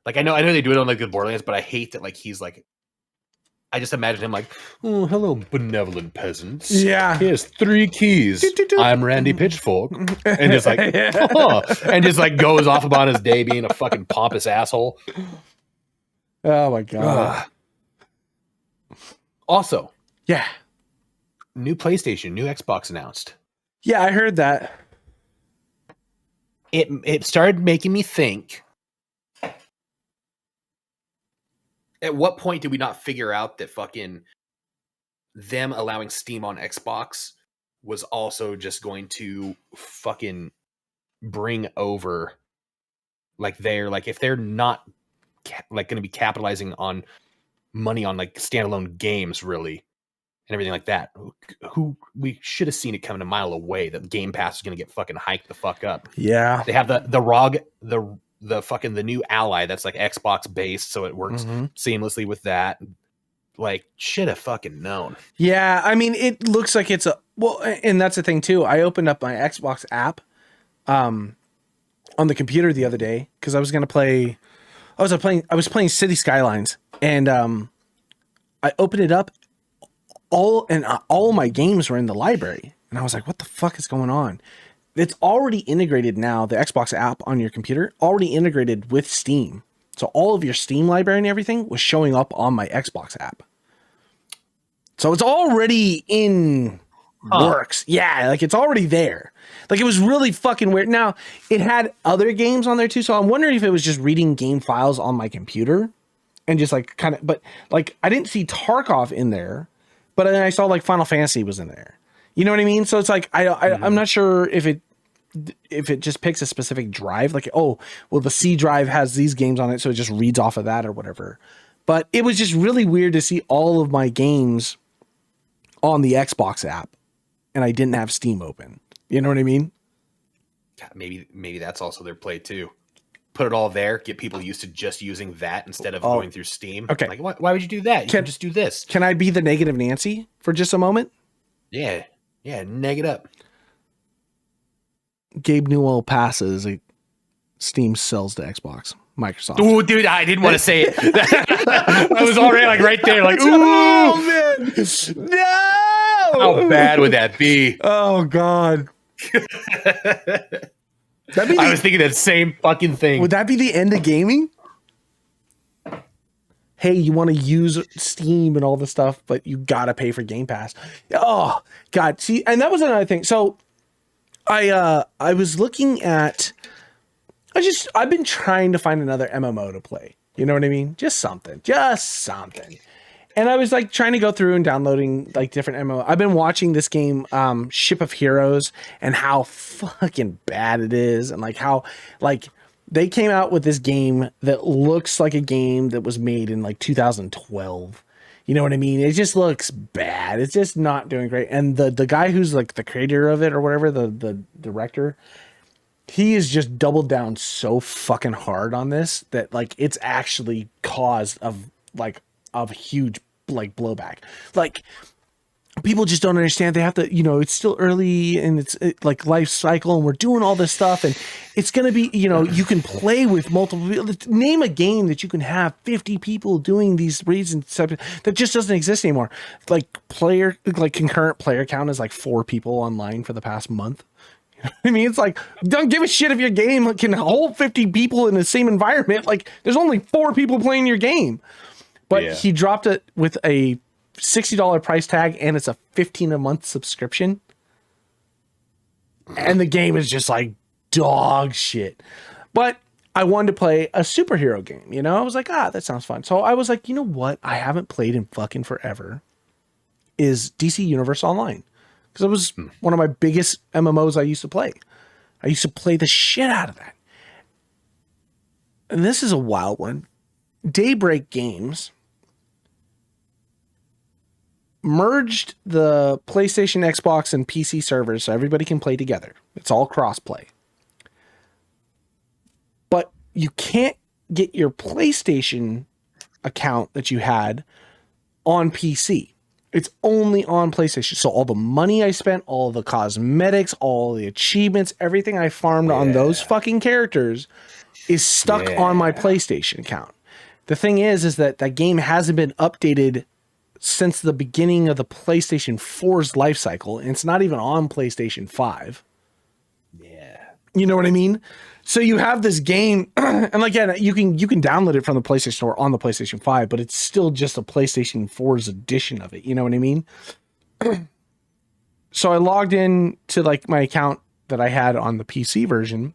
Like, I know they do it on like the Borderlands, but I hate that. Like, he's like, I just imagine him like, oh, hello, benevolent peasants. Yeah. Here's 3 keys. I'm Randy Pitchfork. And just like, and just like goes off about his day being a fucking pompous asshole. Oh my God. Also. Yeah. New PlayStation, new Xbox announced. Yeah, I heard that. It started making me think, at what point did we not figure out that fucking them allowing Steam on Xbox was also just going to fucking bring over, like, if they're not like going to be capitalizing on money on like standalone games really and everything like that, who we should have seen it coming a mile away that Game Pass is going to get fucking hiked the fuck up. Yeah. They have the ROG, the fucking the new Ally that's like Xbox based, so it works seamlessly with that. Like, should have fucking known. Yeah, I mean, it looks like it's and that's the thing too. I opened up my Xbox app on the computer the other day because I was gonna play. I was playing City Skylines, and I opened it up. All my games were in the library, and I was like, "What the fuck is going on?" It's already integrated now. The Xbox app on your computer already integrated with Steam, so all of your Steam library and everything was showing up on my Xbox app. So it's already in works. Yeah, like it's already there. Like it was really fucking weird. Now it had other games on there too, so I'm wondering if it was just reading game files on my computer and just like kind of. But like I didn't see Tarkov in there. But then I saw like Final Fantasy was in there. You know what I mean? So it's like I'm not sure if it just picks a specific drive. Like, oh, well, the C drive has these games on it, so it just reads off of that or whatever. But it was just really weird to see all of my games on the Xbox app, and I didn't have Steam open. You know what I mean? Maybe that's also their play too. Put it all there, get people used to just using that instead of going through Steam. Okay. Like, why would you do that? You can just do this. Can I be the negative Nancy for just a moment? Yeah. Yeah, neg it up. Gabe Newell passes. Steam sells to Xbox. Microsoft. Ooh, dude, I didn't want to say it. I was already like right there, like, ooh. Oh, man. No! How bad would that be? Oh, God. I was thinking that same fucking thing. Would that be the end of gaming? Hey, you want to use Steam and all this stuff, but you got to pay for Game Pass. Oh, God. See, and that was another thing. So I was looking at, I've been trying to find another MMO to play. You know what I mean? Just something. And I was like trying to go through and downloading like different MMO. I've been watching this game, Ship of Heroes, and how fucking bad it is. And like how like they came out with this game that looks like a game that was made in like 2012. You know what I mean? It just looks bad. It's just not doing great. And the guy who's like the creator of it or whatever, the director, he has just doubled down so fucking hard on this that like it's actually caused of huge like blowback. Like people just don't understand. They have to, it's still early and it's like life cycle and we're doing all this stuff and it's going to be, you can play with multiple people. Name a game that you can have 50 people doing these reads and stuff that just doesn't exist anymore. Like concurrent player count is like 4 people online for the past month. I mean, it's like, don't give a shit if your game can hold 50 people in the same environment. Like there's only 4 people playing your game. But he dropped it with a $60 price tag and it's a $15 a month subscription. And the game is just like dog shit. But I wanted to play a superhero game, I was like, that sounds fun. So I was like, you know what? I haven't played in fucking forever is DC Universe Online. Because it was one of my biggest MMOs I used to play. I used to play the shit out of that. And this is a wild one. Daybreak Games merged the PlayStation, Xbox, and PC servers so everybody can play together. It's all cross-play. But you can't get your PlayStation account that you had on PC. It's only on PlayStation. So all the money I spent, all the cosmetics, all the achievements, everything I farmed on those fucking characters is stuck on my PlayStation account. The thing is that that game hasn't been updated since the beginning of the PlayStation 4's life cycle, and it's not even on PlayStation 5. Yeah. You know what I mean? So you have this game, and again, you can download it from the PlayStation Store on the PlayStation 5, but it's still just a PlayStation 4's edition of it. You know what I mean? So I logged in to like my account that I had on the PC version,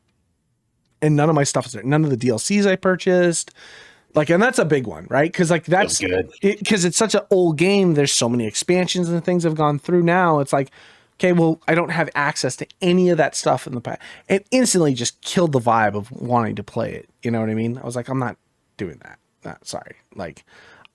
and none of my stuff is there. None of the DLCs I purchased. Like, and that's a big one, right? Because like that's good. Because it's such an old game. There's so many expansions and things I've gone through now. It's like, okay, well, I don't have access to any of that stuff in the past. It instantly just killed the vibe of wanting to play it. You know what I mean? I was like, I'm not doing that. Sorry. Like,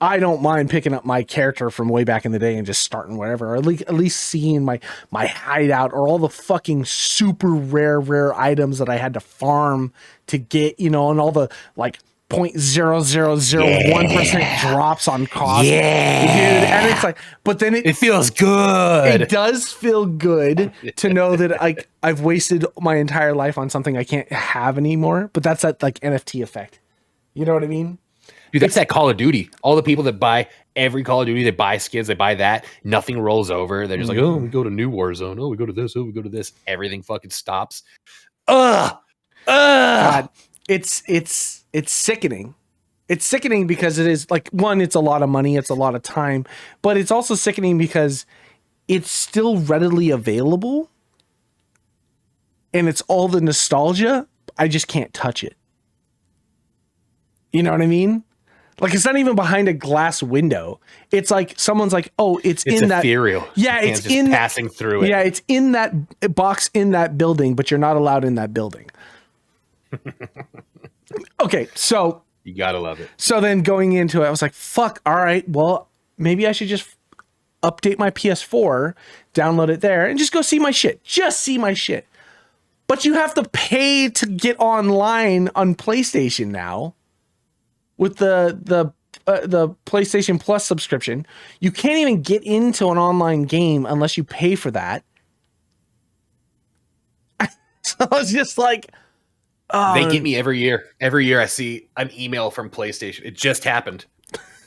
I don't mind picking up my character from way back in the day and just starting wherever, or at least seeing my hideout or all the fucking super rare items that I had to farm to get, you know, and all the like 0.0001% drops on cost. Yeah. Dude, and it's like, but then it feels good. It does feel good to know that I've wasted my entire life on something I can't have anymore. But that's that like NFT effect. You know what I mean? Dude, that's that Call of Duty. All the people that buy every Call of Duty, they buy skins, they buy that. Nothing rolls over. They're just like, oh, we go to New Warzone. Oh, we go to this. Oh, we go to this. Everything fucking stops. God, it's sickening. It's sickening because it is like, one, it's a lot of money, it's a lot of time, but it's also sickening because it's still readily available and it's all the nostalgia. I just can't touch it. You know what I mean? Like, it's not even behind a glass window. It's like someone's like, oh, it's in that ethereal. Yeah, it's just in passing through it. Yeah, it's in that box in that building, but you're not allowed in that building. Okay, so you gotta love it. So then going into it, I was like, fuck, all right, well, maybe I should just update my PS4, download it there, and just go see my shit. Just see my shit. But you have to pay to get online on PlayStation now with the PlayStation Plus subscription. You can't even get into an online game unless you pay for that. So I was just like, they get me every year. Every year I see an email from PlayStation. It just happened.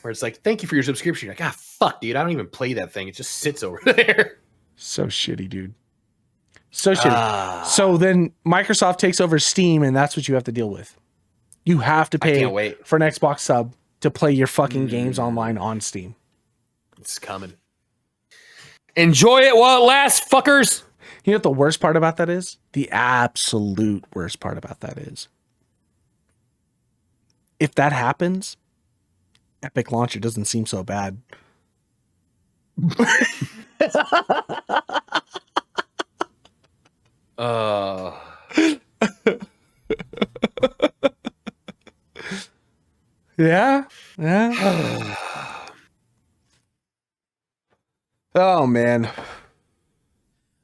Where it's like, thank you for your subscription. You're like, fuck, dude. I don't even play that thing. It just sits over there. So shitty, dude. So shitty. So then Microsoft takes over Steam, and that's what you have to deal with. You have to pay for an Xbox sub to play your fucking games online on Steam. It's coming. Enjoy it while it lasts, fuckers. You know what the worst part about that is? The absolute worst part about that is, if that happens, Epic Launcher doesn't seem so bad. Yeah. Oh, man.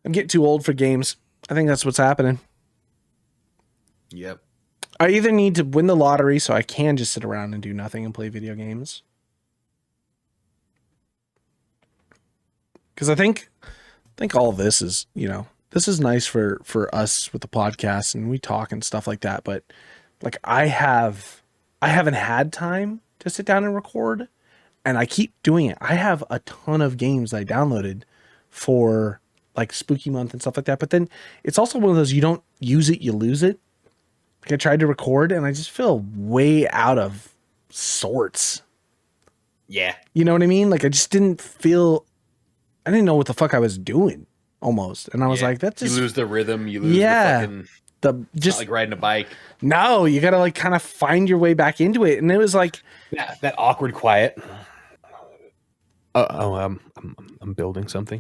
I'm getting too old for games. I think that's what's happening. Yep. I either need to win the lottery so I can just sit around and do nothing and play video games. Because I think all of this is, you know, this is nice for us with the podcast and we talk and stuff like that. But like I haven't had time to sit down and record, and I keep doing it. I have a ton of games I downloaded for like Spooky Month and stuff like that. But then it's also one of those, you don't use it, you lose it. Like I tried to record and I just feel way out of sorts. Yeah. You know what I mean? Like I just didn't know what the fuck I was doing almost. And I was like, that's just, you lose the rhythm. You lose the fucking, just like riding a bike. No, you got to like kind of find your way back into it. And it was like that awkward quiet. I'm building something.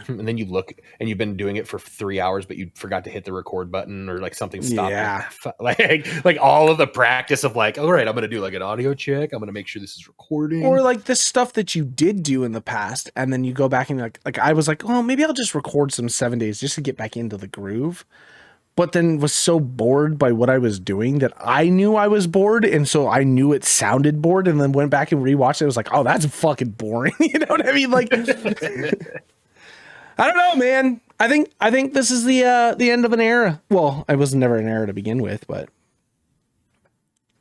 And then you look and you've been doing it for 3 hours, but you forgot to hit the record button or like something stopped. Yeah. Like all of the practice of like, all right, I'm going to do like an audio check. I'm going to make sure this is recording. Or like this stuff that you did do in the past. And then you go back and like I was like, oh, maybe I'll just record some 7 days just to get back into the groove. but then was so bored by what I was doing that I knew I was bored. And so I knew it sounded bored, and then went back and rewatched it. I was like, oh, that's fucking boring. You know what I mean? Like, I don't know, man. I think this is the end of an era. Well, I was never an era to begin with, but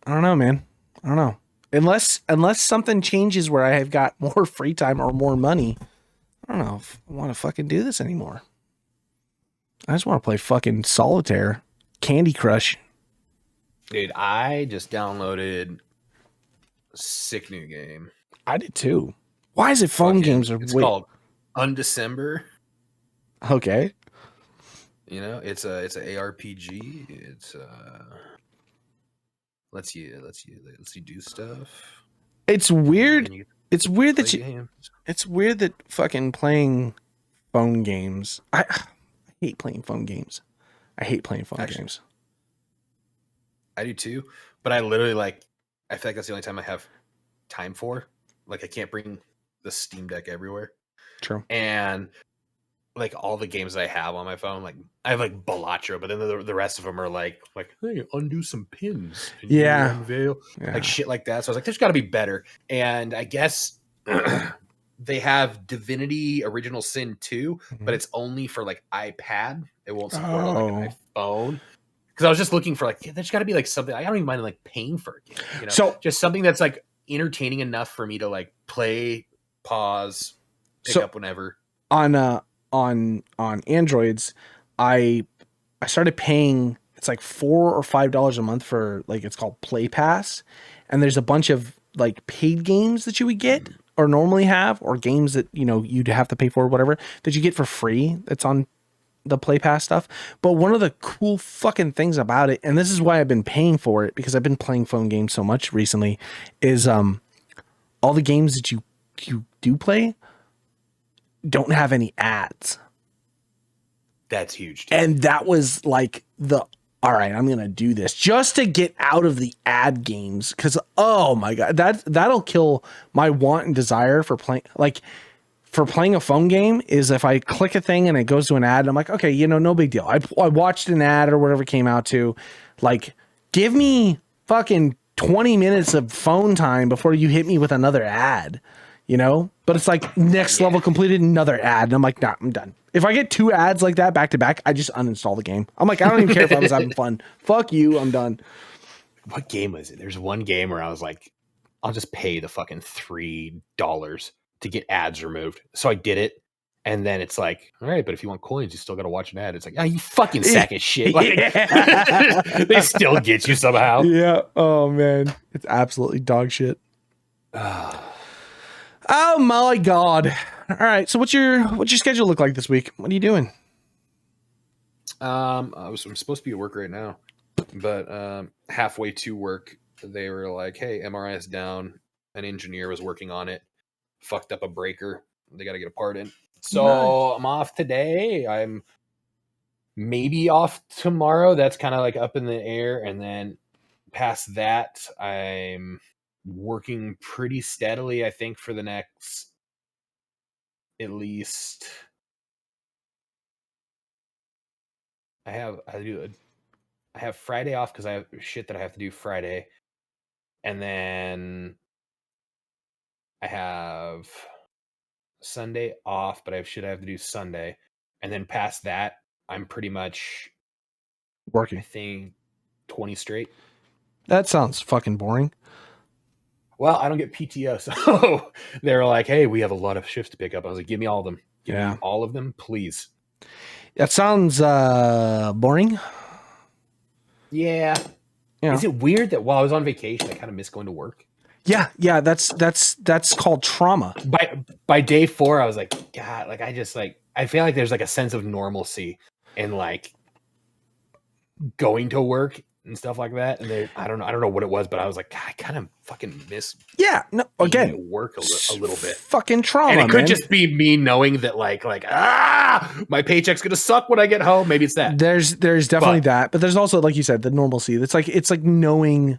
I don't know, man. I don't know. Unless something changes where I have got more free time or more money, I don't know if I want to fucking do this anymore. I just want to play fucking solitaire, Candy Crush. Dude, I just downloaded a sick new game. I did too. Why is it phone games? It's called Undecember. Okay. You know, it's an ARPG. It's lets you do stuff. It's weird. It's weird that it's weird that fucking playing phone games. I hate playing phone games. I hate playing phone games. I do too, but I literally I feel like that's the only time I have time for. Like, I can't bring the Steam Deck everywhere. True. And like all the games that I have on my phone, like I have like Balatro, but then the rest of them are like hey, undo some pins. Yeah. Unveil. Yeah. Like shit like that. So I was like, there's got to be better. And I guess they have Divinity Original Sin 2, but it's only for like iPad. It won't support like an iPhone. Because I was just looking for like, there's got to be like something. I don't even mind like paying for a game. You know? So just something that's like entertaining enough for me to like play, pause, pick up whenever. On Androids, I started paying. It's like $4 or $5 a month for like, it's called Play Pass, and there's a bunch of like paid games that you would get or normally have, or games that you'd have to pay for or whatever that you get for free. That's on the Play Pass stuff. But one of the cool fucking things about it, and this is why I've been paying for it, because I've been playing phone games so much recently, is all the games that you do play don't have any ads. That's huge, dude. And that was like all right, I'm gonna do this just to get out of the ad games, because oh my god, that'll kill my want and desire for playing. Like, for playing a phone game is if I click a thing and it goes to an ad, I'm like, okay, no big deal. I watched an ad or whatever came out to, like, give me fucking 20 minutes of phone time before you hit me with another ad, But it's like next level completed, another ad. And I'm like, nah, I'm done. If I get 2 ads like that back to back, I just uninstall the game. I'm like, I don't even care if I was having fun. Fuck you, I'm done. What game was it? There's one game where I was like, I'll just pay the fucking $3 to get ads removed. So I did it. And then it's like, all right, but if you want coins, you still got to watch an ad. It's like, oh, you fucking sack of shit. Like, they still get you somehow. Yeah. Oh, man. It's absolutely dog shit. Oh, my God. All right. So what's your schedule look like this week? What are you doing? I'm supposed to be at work right now, but halfway to work, they were like, hey, MRI is down. An engineer was working on it. Fucked up a breaker. They got to get a part in. So nice. I'm off today. I'm maybe off tomorrow. That's kind of like up in the air. And then past that, I'm working pretty steadily, I think, for the next at least. I have Friday off because I have shit that I have to do Friday. And then I have Sunday off, but I have shit I have to do Sunday. And then past that, I'm pretty much working, I think, 20 straight. That sounds fucking boring. Well, I don't get PTO, so they're like, hey, we have a lot of shifts to pick up. I was like, give me all of them. Give me all of them, please. That sounds boring. Yeah. Is it weird that while I was on vacation, I kind of missed going to work? Yeah, that's called trauma. By day 4, I was like, God, like I feel like there's like a sense of normalcy in like going to work and stuff like that. And I don't know what it was, but I was like, God, I kind of fucking miss. Yeah, no, again, work a little bit. Fucking trauma, and it could just be me knowing that like my paycheck's gonna suck when I get home. Maybe it's that. There's definitely that, but there's also, like you said, the normalcy. It's like knowing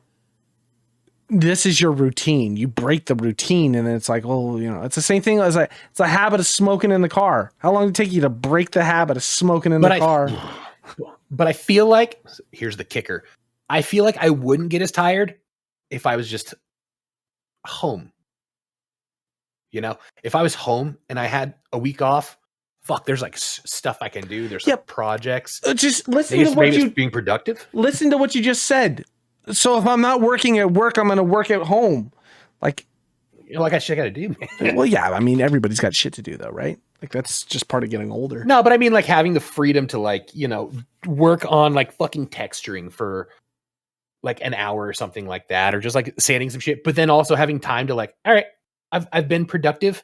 this is your routine. You break the routine, and then it's like, oh, it's the same thing as it's a habit of smoking in the car. How long did it take you to break the habit of smoking in the car? But I feel like, here's the kicker. I feel like I wouldn't get as tired if I was just home. You know, if I was home and I had a week off, fuck, there's like stuff I can do. There's like projects. Just listen to what you being productive. Listen to what you just said. So if I'm not working at work, I'm going to work at home. Like, you know, like I got to do, man. Well, yeah, I mean, everybody's got shit to do though, right? Like that's just part of getting older. No, but I mean like having the freedom to like, you know, work on like fucking texturing for like an hour or something like that, or just like sanding some shit, but then also having time to like, all right, I've been productive.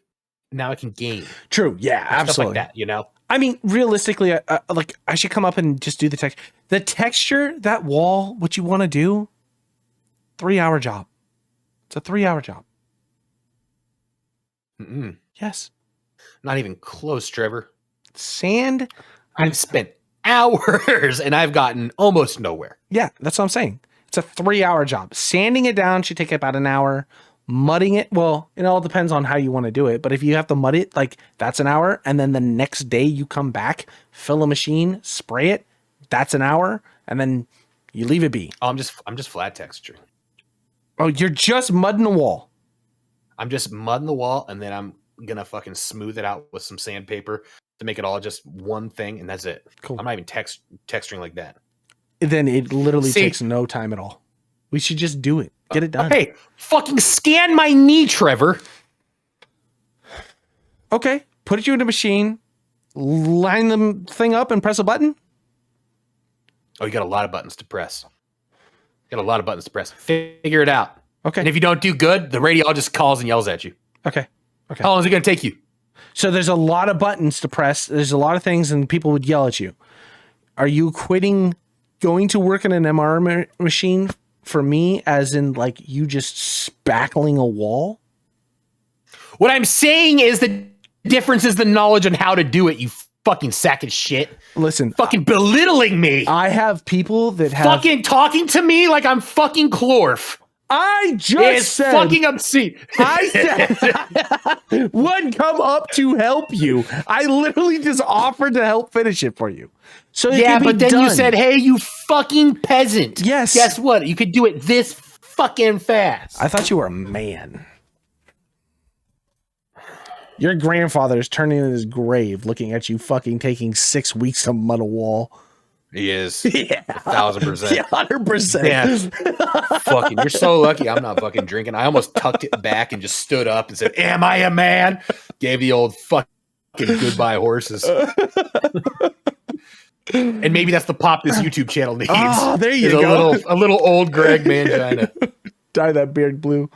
Now I can game. True. Yeah, absolutely. Stuff like that, you know? I mean, realistically, like I should come up and just do the text. The texture, that wall, what you want to do, 3-hour job. It's a 3-hour job. Yes. Not even close, Trevor. Sand. I've spent hours and I've gotten almost nowhere. Yeah, that's what I'm saying. It's a 3-hour job. Sanding it down should take about an hour. Mudding it, well, it all depends on how you want to do it. But if you have to mud it, like that's an hour. And then the next day you come back, fill a machine, spray it, that's an hour. And then you leave it be. Oh, I'm just flat texturing. Oh, you're just mudding the wall. I'm just mudding the wall, and then I'm gonna fucking smooth it out with some sandpaper to make it all just one thing, and that's it. Cool. I'm not even texturing like that. Then it literally takes no time at all. We should just do it. Get it done. Hey, fucking scan my knee, Trevor. Okay, put it in a machine, line the thing up, and press a button. Oh, you got a lot of buttons to press. Figure it out. Okay. And if you don't do good, the radiologist calls and yells at you. Okay. How long is it going to take you? So there's a lot of buttons to press. There's a lot of things, and people would yell at you. Are you quitting going to work in an MR machine for me, as in like you just spackling a wall? What I'm saying is the difference is the knowledge on how to do it, you fucking sack of shit. Listen. Fucking belittling me. I have people that have... Fucking talking to me like I'm fucking Clorf. I just said... fucking obscene. I said... would come up to help you. I literally just offered to help finish it for you. So yeah, but then you said, hey, you fucking peasant. Yes. Guess what? You could do it this fucking fast. I thought you were a man. Your grandfather is turning in his grave looking at you fucking taking 6 weeks to mud a wall. He is. Yeah. 1,000%. Yeah, 100%. Yeah. Fucking, you're so lucky I'm not fucking drinking. I almost tucked it back and just stood up and said, am I a man? Gave the old fucking goodbye horses. And maybe that's the pop this YouTube channel needs. Oh, there you go. A little old Greg Mangina. Dye that beard blue.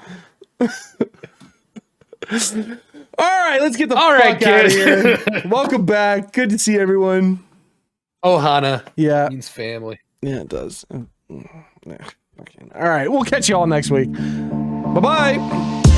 All right, let's get the fuck out of here. Welcome back. Good to see everyone. Ohana. Yeah. Means family. Yeah, it does. Okay. All right, we'll catch you all next week. Bye-bye.